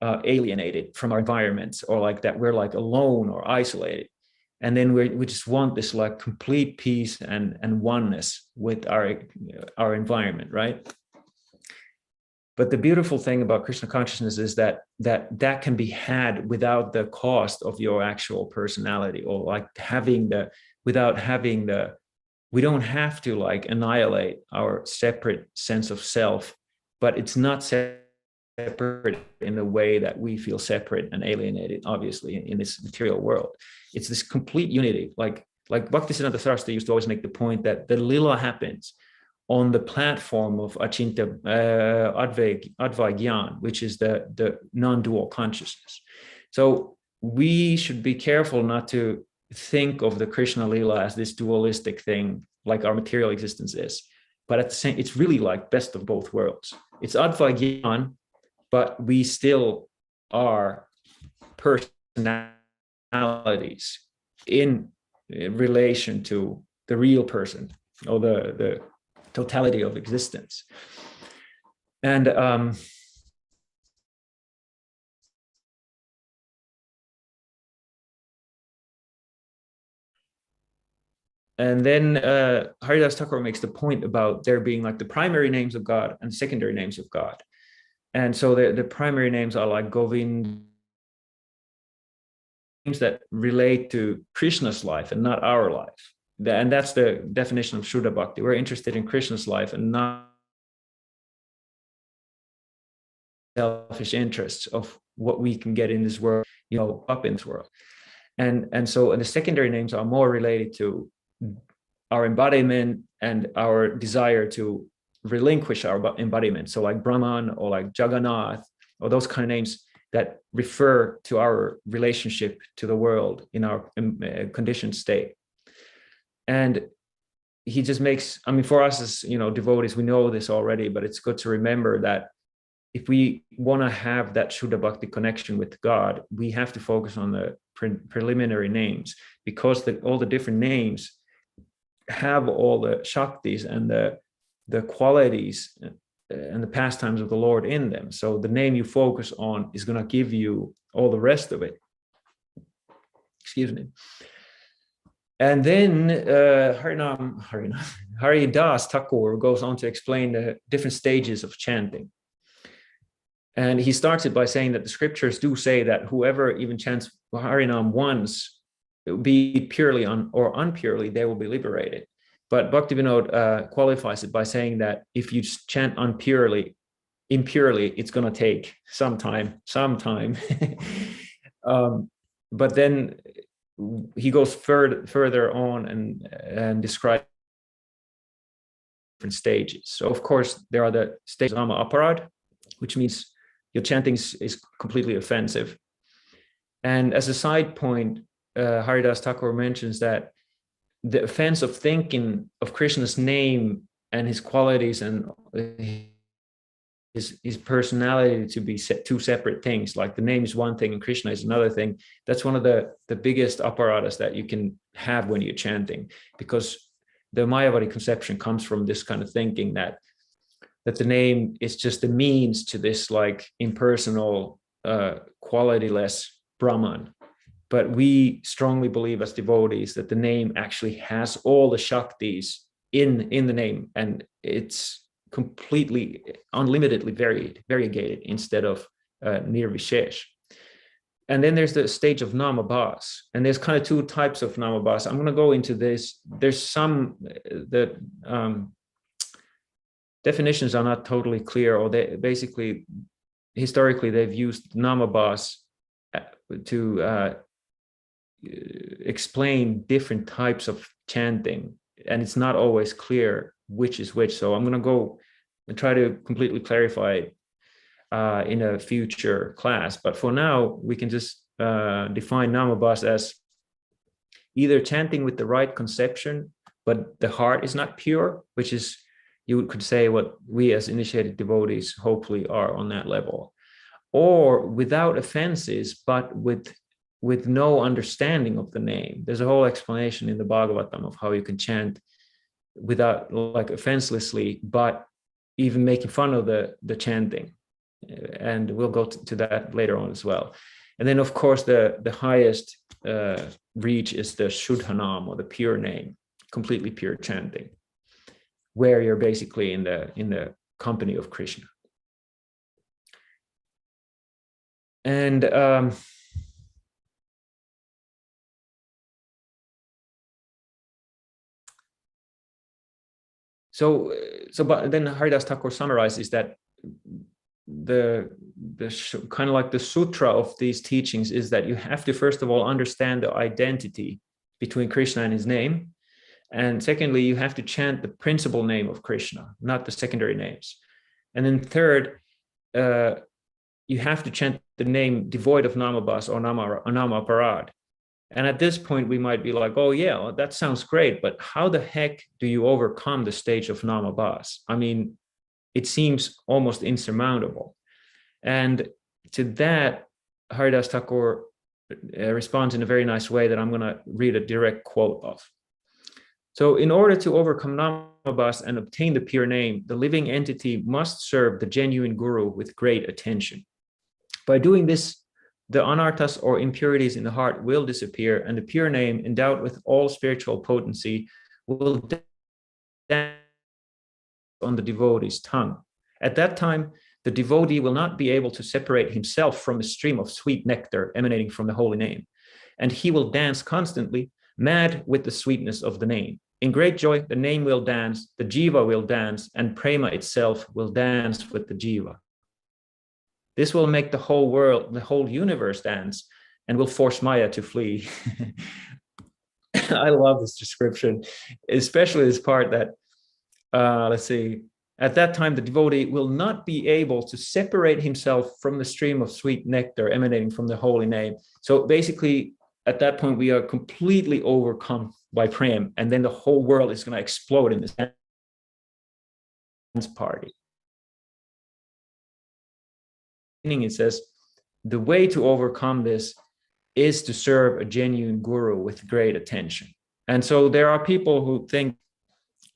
Speaker 1: alienated from our environments, or like that we're like alone or isolated, and then we just want this like complete peace and oneness with our environment, right? But the beautiful thing about Krishna consciousness is that can be had without the cost of your actual personality, or like we don't have to like annihilate our separate sense of self, but it's not separate in the way that we feel separate and alienated, obviously, in this material world. It's this complete unity. Like Bhaktisiddhanta Saraswati used to always make the point that the lila happens on the platform of Achinta Advaigyan, which is the non-dual consciousness. So we should be careful not to think of the Krishna lila as this dualistic thing, like our material existence is. But at the same, it's really like best of both worlds. It's Advaigyan, but we still are personalities in relation to the real person, or the totality of existence. And then Haridas Thakur makes the point about there being like the primary names of God and secondary names of God. And so the primary names are like Govind, names that relate to Krishna's life and not our life. And that's the definition of Shuddha Bhakti. We're interested in Krishna's life and not selfish interests of what we can get in this world, up in this world. And so the secondary names are more related to our embodiment and our desire to relinquish our embodiment. So like Brahman or like Jagannath, or those kind of names that refer to our relationship to the world in our conditioned state. And he just makes, for us as devotees, we know this already, but it's good to remember that if we want to have that Shuddha Bhakti connection with God, we have to focus on the preliminary names, because all the different names have all the Shaktis and the qualities and the pastimes of the Lord in them. So the name you focus on is going to give you all the rest of it. Excuse me. And then Haridas Thakur goes on to explain the different stages of chanting. And he starts it by saying that the scriptures do say that whoever even chants Harinam once, be it purely or unpurely, they will be liberated. But Bhaktivinoda qualifies it by saying that if you chant impurely, it's going to take some time. But then he goes further on and describes different stages. So of course there are the stages of Nama Aparad, which means your chanting is completely offensive. And as a side point, Haridas Thakur mentions that the offense of thinking of Krishna's name and his qualities and his personality to be two separate things, like the name is one thing and Krishna is another thing. That's one of the biggest apparatus that you can have when you're chanting, because the Mayavadi conception comes from this kind of thinking that the name is just a means to this like impersonal, qualityless Brahman. But we strongly believe as devotees that the name actually has all the Shaktis in the name, and it's completely unlimitedly variegated instead of nirvishesh. And then there's the stage of namabhas, and there's kind of two types of namabhas. I'm going to go into this. There's some that definitions are not totally clear, or they basically, historically, they've used Namabhas to explain different types of chanting, and it's not always clear which is which. So I'm going to go and try to completely clarify it in a future class. But for now, we can just define Namabhas as either chanting with the right conception, but the heart is not pure, which is, you could say, what we as initiated devotees hopefully are on that level, or without offenses, but with no understanding of the name. There's a whole explanation in the Bhagavatam of how you can chant without, like, offenselessly, but even making fun of the chanting. And we'll go to that later on as well. And then, of course, the highest reach is the Suddha Nama, or the pure name, completely pure chanting, where you're basically in the company of Krishna. And but then Haridas Thakur summarizes that the kind of like the sutra of these teachings is that you have to first of all understand the identity between Krishna and his name, and secondly, you have to chant the principal name of Krishna, not the secondary names, and then third, you have to chant the name devoid of namabhas or nama parad. And at this point, we might be like, oh yeah, well, that sounds great, but how the heck do you overcome the stage of namabhas? I mean, it seems almost insurmountable. And to that, Haridas Thakur responds in a very nice way that I'm going to read a direct quote of. So, in order to overcome namabhas and obtain the pure name, the living entity must serve the genuine guru with great attention. By doing this, the anarthas or impurities in the heart will disappear, and the pure name, endowed with all spiritual potency, will dance on the devotee's tongue. At that time, the devotee will not be able to separate himself from the stream of sweet nectar emanating from the holy name, and he will dance constantly, mad with the sweetness of the name. In great joy, the name will dance, the jiva will dance, and prema itself will dance with the jiva. This will make the whole world, the whole universe dance, and will force Maya to flee. I love this description, especially this part that, let's see, at that time, the devotee will not be able to separate himself from the stream of sweet nectar emanating from the holy name. So basically, at that point, we are completely overcome by prem, and then the whole world is going to explode in this dance party. It says, the way to overcome this is to serve a genuine guru with great attention. And so there are people who think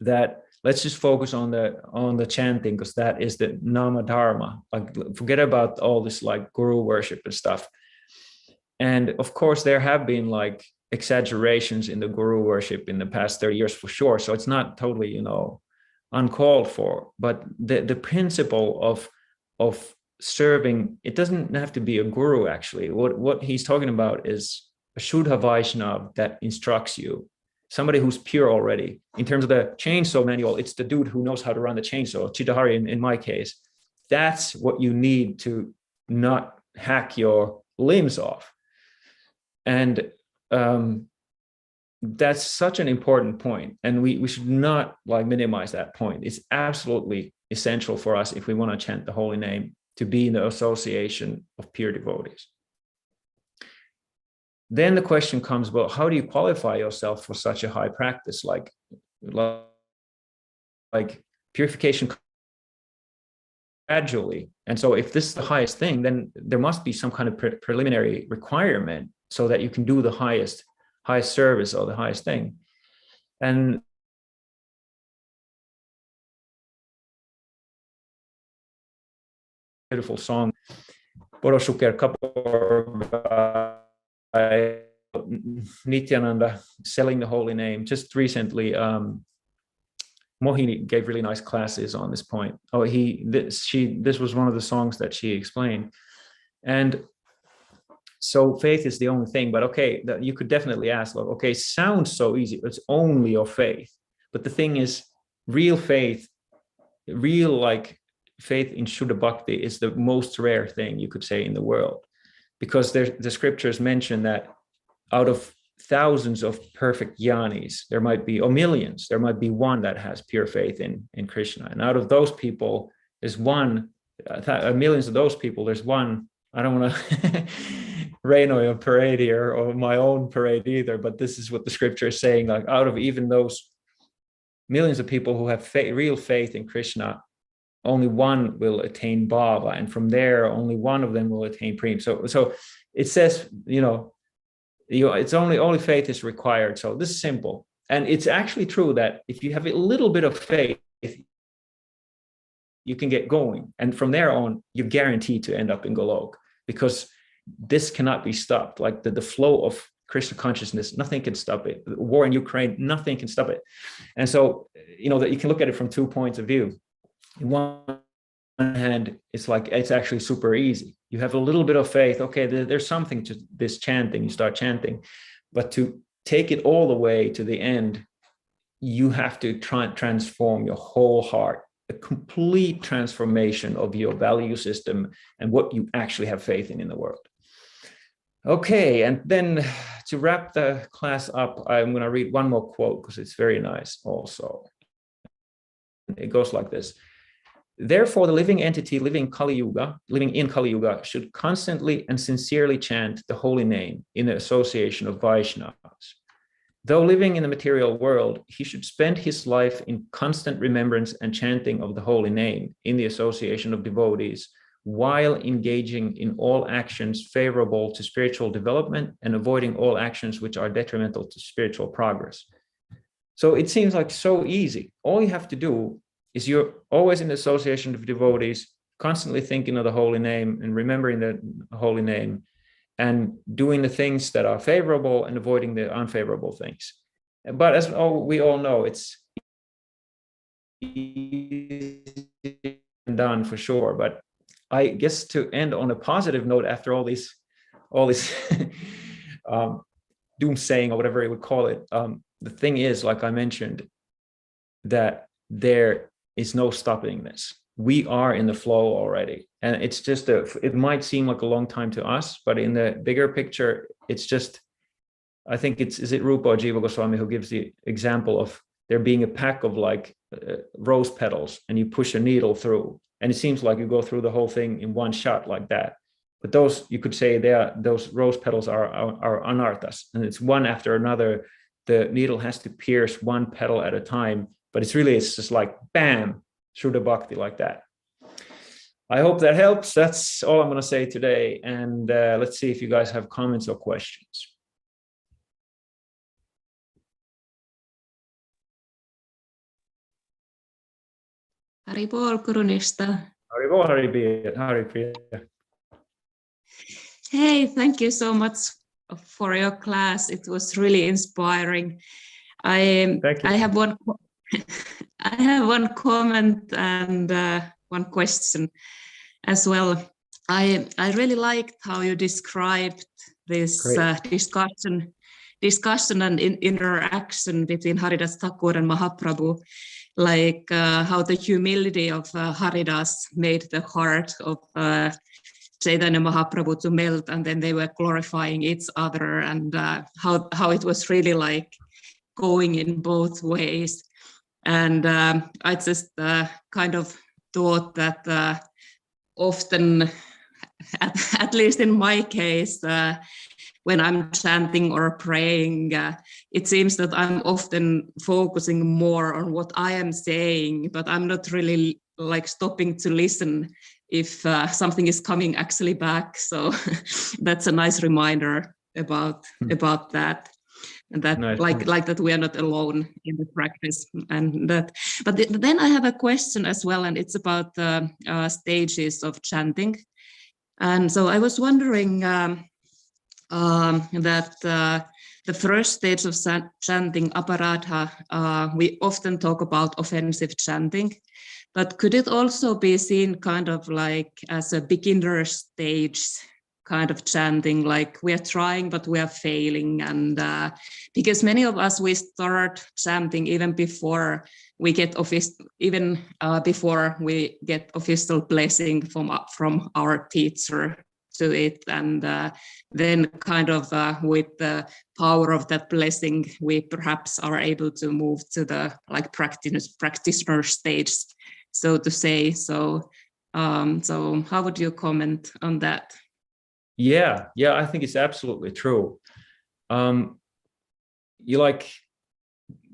Speaker 1: that let's just focus on the chanting, because that is the nama dharma. Like, forget about all this like guru worship and stuff. And of course, there have been like exaggerations in the guru worship in the past 30 years for sure. So it's not totally, uncalled for. But the principle of serving, it doesn't have to be a guru actually. What he's talking about is a Shuddha Vaishnava that instructs you, somebody who's pure already. In terms of the chainsaw manual, it's the dude who knows how to run the chainsaw, Chitahari in my case. That's what you need to not hack your limbs off. And that's such an important point, and we should not like minimize that point. It's absolutely essential for us if we want to chant the holy name, to be in the association of pure devotees. Then the question comes, well, how do you qualify yourself for such a high practice, like purification gradually? And so if this is the highest thing, then there must be some kind of preliminary requirement so that you can do the highest service or the highest thing. And beautiful song, Boroshuker Kapur by Nityananda, selling the holy name. Just recently, Mohini gave really nice classes on this point. This was one of the songs that she explained. And so faith is the only thing, but okay, you could definitely ask, okay, sounds so easy. It's only your faith. But the thing is, real faith real like faith in Shuddha Bhakti is the most rare thing you could say in the world, because the scriptures mention that out of thousands of perfect jnanis, there might be, or millions, there might be one that has pure faith in Krishna. And out of those people, there's one, millions of those people, there's one. I don't want to rain on your parade here or my own parade either, but this is what the scripture is saying, like out of even those millions of people who have real faith in Krishna, only one will attain bhava, and from there only one of them will attain prem. So it says, it's only faith is required. So this is simple. And it's actually true that if you have a little bit of faith, you can get going. And from there on, you're guaranteed to end up in Golok, because this cannot be stopped. Like the flow of Krishna consciousness, nothing can stop it. The war in Ukraine, nothing can stop it. And so, that you can look at it from 2 points of view. On one hand, it's like, it's actually super easy. You have a little bit of faith. Okay, there's something to this chanting. You start chanting, but to take it all the way to the end, you have to try and transform your whole heart, a complete transformation of your value system and what you actually have faith in the world. Okay, and then to wrap the class up, I'm going to read one more quote because it's very nice also. It goes like this. Therefore, the living entity living in Kali Yuga should constantly and sincerely chant the holy name in the association of Vaishnavas. Though living in the material world, he should spend his life in constant remembrance and chanting of the holy name in the association of devotees, while engaging in all actions favorable to spiritual development and avoiding all actions which are detrimental to spiritual progress. So it seems like so easy. All you have to do is you're always in the association of devotees, constantly thinking of the holy name and remembering the holy name and doing the things that are favorable and avoiding the unfavorable things. But as we all know, it's done for sure. But I guess to end on a positive note after all this doomsaying or whatever you would call it, the thing is, like I mentioned, that there is no stopping this. We are in the flow already. And it's just, it might seem like a long time to us, but in the bigger picture, it's just, I think is it Rupa or Jiva Goswami who gives the example of there being a pack of like rose petals and you push a needle through. And it seems like you go through the whole thing in one shot like that. But those, you could say those rose petals are anarthas, and it's one after another. The needle has to pierce one petal at a time, but it's just like, bam, Shuddha Bhakti like that. I hope that helps. That's all I'm going to say today. And let's see if you guys have comments or questions.
Speaker 2: Haribol, Gurunistha.
Speaker 1: Haribol, Haripriya.
Speaker 2: Hey, thank you so much for your class. It was really inspiring. I have one comment and one question as well. I really liked how you described this discussion and interaction between Haridas Thakur and Mahaprabhu, like how the humility of Haridas made the heart of Chaitanya Mahaprabhu to melt, and then they were glorifying each other, and how it was really like going in both ways. And I just kind of thought that often, at least in my case, when I'm chanting or praying, it seems that I'm often focusing more on what I am saying, but I'm not really like stopping to listen if something is coming actually back. So that's a nice reminder about that. And that nice like that we are not alone in the practice, and that. But then I have a question as well, and it's about the stages of chanting. And so I was wondering that the first stage of chanting, aparadha, we often talk about offensive chanting, but could it also be seen kind of like as a beginner stage kind of chanting, like we are trying but we are failing? And because many of us, we start chanting even before we get even before we get official blessing from our teacher to it, and then kind of with the power of that blessing, we perhaps are able to move to the like practitioner stage, so to say. So how would you comment on that?
Speaker 1: Yeah, I think it's absolutely true. You like,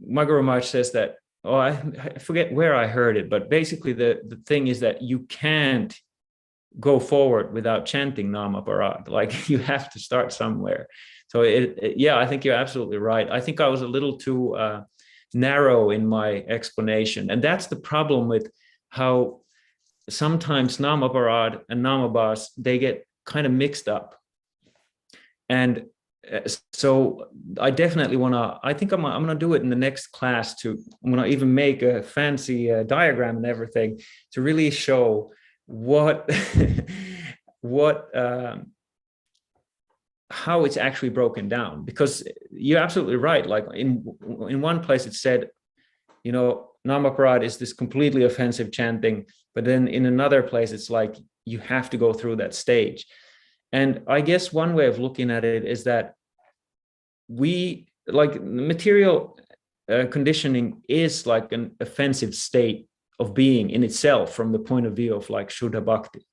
Speaker 1: my Guru Maharaj says that, I forget where I heard it, but basically the thing is that you can't go forward without chanting Nama Parad. Like, you have to start somewhere. So I think you're absolutely right. I think I was a little too narrow in my explanation, and that's the problem with how sometimes Nama Parad and Nama Bas, they get kind of mixed up. And so I definitely want to, I think I'm going to do it in the next class too. I'm going to even make a fancy diagram and everything to really show what, how it's actually broken down. Because you're absolutely right. Like in one place it said, Nama Parad is this completely offensive chanting, but then in another place it's like you have to go through that stage. And I guess one way of looking at it is that we, like, material conditioning is like an offensive state of being in itself from the point of view of like Shuddha Bhakti.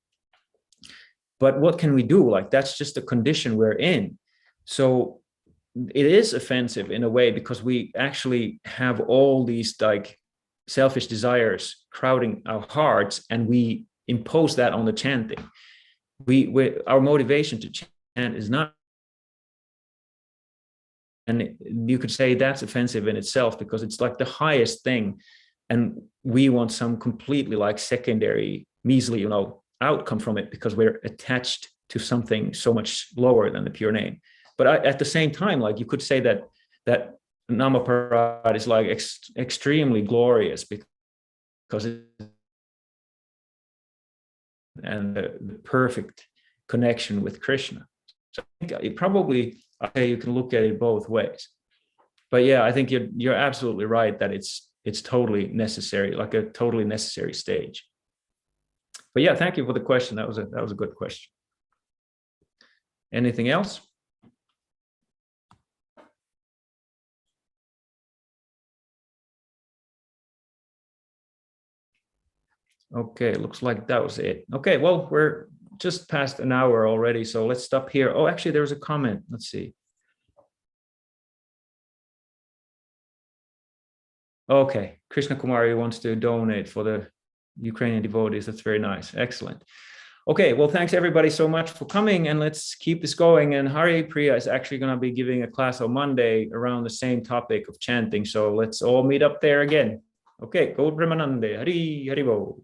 Speaker 1: But what can we do? Like, that's just the condition we're in. So it is offensive in a way because we actually have all these like selfish desires crowding our hearts, and we impose that on the chanting. Our motivation to chant is not, and you could say that's offensive in itself because it's like the highest thing, and we want some completely like secondary, measly, outcome from it because we're attached to something so much lower than the pure name. But at the same time, like, you could say that Nama Parad is like extremely glorious because and the perfect connection with Krishna. So I think it probably, you can look at it both ways. But yeah, I think you're absolutely right that it's totally necessary, like a totally necessary stage. But yeah, thank you for the question. That was a good question. Anything else? Okay, looks like that was it. Okay, well, we're just past an hour already, so let's stop here. Oh, actually, there was a comment. Let's see. Okay, Krishna Kumari wants to donate for the Ukrainian devotees. That's very nice. Excellent. Okay, well, thanks everybody so much for coming, and let's keep this going. And Hari Priya is actually going to be giving a class on Monday around the same topic of chanting. So let's all meet up there again. Okay, Gaur Brahmanande, Hari Bo.